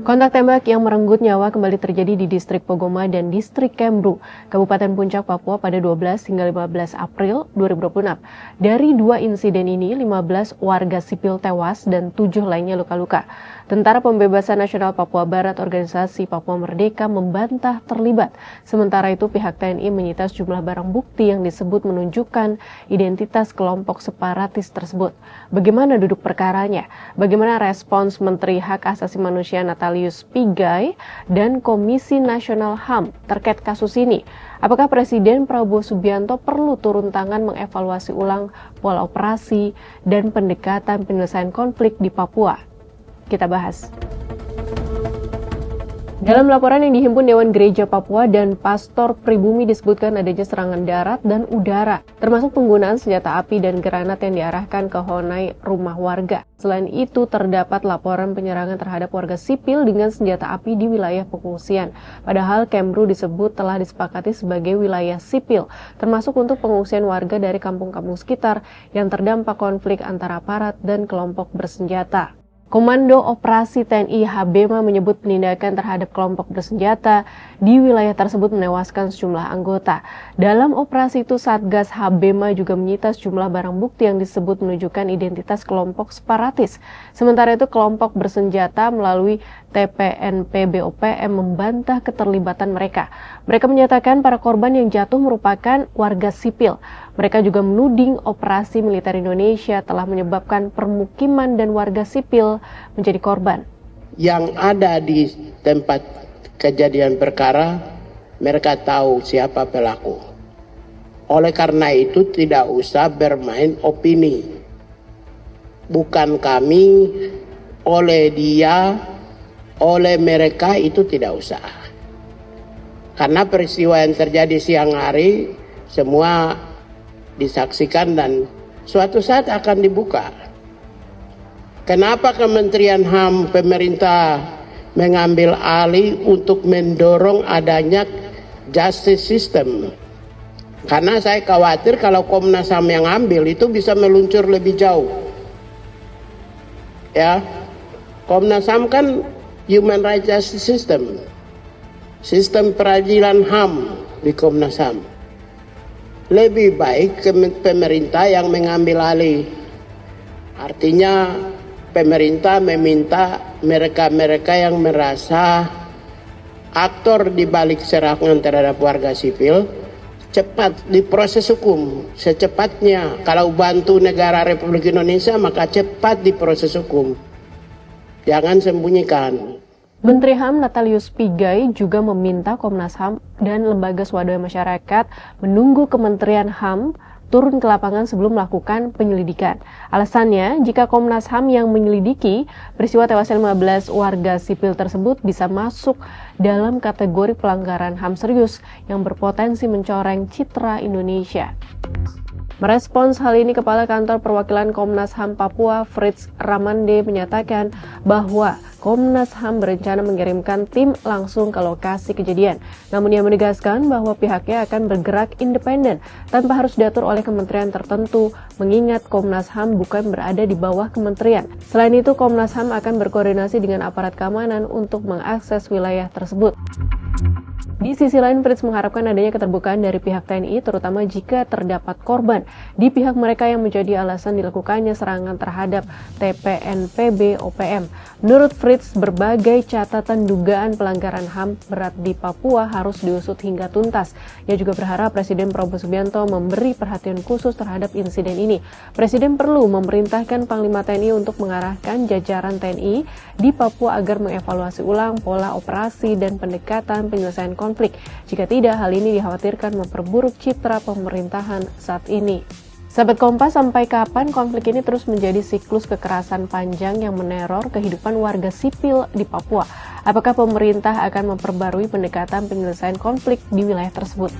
Kontak tembak yang merenggut nyawa kembali terjadi di distrik Pogoma dan distrik Kemru, Kabupaten Puncak, Papua pada 12 hingga 15 April 2026. Dari dua insiden ini, 15 warga sipil tewas dan 7 lainnya luka-luka. Tentara Pembebasan Nasional Papua Barat Organisasi Papua Merdeka membantah terlibat. Sementara itu pihak TNI menyita sejumlah barang bukti yang disebut menunjukkan identitas kelompok separatis tersebut. Bagaimana duduk perkaranya? Bagaimana respons Menteri Hak Asasi Manusia Natalius Pigai dan Komisi Nasional HAM terkait kasus ini? Apakah Presiden Prabowo Subianto perlu turun tangan mengevaluasi ulang pola operasi dan pendekatan penyelesaian konflik di Papua? Kita bahas. Dalam laporan yang dihimpun Dewan Gereja Papua dan Pastor Pribumi disebutkan adanya serangan darat dan udara, termasuk penggunaan senjata api dan granat yang diarahkan ke Honai rumah warga. Selain itu, terdapat laporan penyerangan terhadap warga sipil dengan senjata api di wilayah pengungsian. Padahal Kemru disebut telah disepakati sebagai wilayah sipil, termasuk untuk pengungsian warga dari kampung-kampung sekitar yang terdampak konflik antara aparat dan kelompok bersenjata. Komando Operasi TNI Habema menyebut penindakan terhadap kelompok bersenjata di wilayah tersebut menewaskan sejumlah anggota. Dalam operasi itu, Satgas Habema juga menyita sejumlah barang bukti yang disebut menunjukkan identitas kelompok separatis. Sementara itu, kelompok bersenjata melalui TPNP BOPM membantah keterlibatan mereka. Mereka menyatakan para korban yang jatuh merupakan warga sipil. Mereka juga menuding operasi militer Indonesia telah menyebabkan permukiman dan warga sipil menjadi korban. Yang ada di tempat kejadian perkara, mereka tahu siapa pelaku. Oleh karena itu tidak usah bermain opini. Bukan kami, oleh dia, oleh mereka itu tidak usah. Karena peristiwa yang terjadi siang hari semua disaksikan dan suatu saat akan dibuka. Kenapa Kementerian HAM pemerintah mengambil alih untuk mendorong adanya justice system? Karena saya khawatir kalau Komnas HAM yang ambil itu bisa meluncur lebih jauh. Ya, Komnas HAM kan human rights justice system, sistem peradilan HAM di Komnas HAM. Lebih baik pemerintah yang mengambil alih. Artinya pemerintah meminta mereka-mereka yang merasa aktor di balik serangan terhadap warga sipil cepat diproses hukum secepatnya. Kalau bantu negara Republik Indonesia maka cepat diproses hukum. Jangan sembunyikan. Menteri HAM Natalius Pigai juga meminta Komnas HAM dan lembaga swadaya masyarakat menunggu Kementerian HAM turun ke lapangan sebelum melakukan penyelidikan. Alasannya, jika Komnas HAM yang menyelidiki peristiwa tewasnya 15 warga sipil tersebut bisa masuk dalam kategori pelanggaran HAM serius yang berpotensi mencoreng citra Indonesia. Merespons hal ini, Kepala Kantor Perwakilan Komnas HAM Papua, Fritz Ramande, menyatakan bahwa Komnas HAM berencana mengirimkan tim langsung ke lokasi kejadian. Namun ia menegaskan bahwa pihaknya akan bergerak independen tanpa harus diatur oleh kementerian tertentu, mengingat Komnas HAM bukan berada di bawah kementerian. Selain itu, Komnas HAM akan berkoordinasi dengan aparat keamanan untuk mengakses wilayah tersebut. Di sisi lain, Fritz mengharapkan adanya keterbukaan dari pihak TNI, terutama jika terdapat korban di pihak mereka yang menjadi alasan dilakukannya serangan terhadap TPNP BOPM. Menurut Fritz, berbagai catatan dugaan pelanggaran HAM berat di Papua harus diusut hingga tuntas. Ia juga berharap Presiden Prabowo Subianto memberi perhatian khusus terhadap insiden ini. Presiden perlu memerintahkan Panglima TNI untuk mengarahkan jajaran TNI di Papua agar mengevaluasi ulang pola operasi dan pendekatan penyelesaian konflik. Jika tidak, hal ini dikhawatirkan memperburuk citra pemerintahan saat ini. Sahabat Kompas, sampai kapan konflik ini terus menjadi siklus kekerasan panjang yang meneror kehidupan warga sipil di Papua? Apakah pemerintah akan memperbarui pendekatan penyelesaian konflik di wilayah tersebut?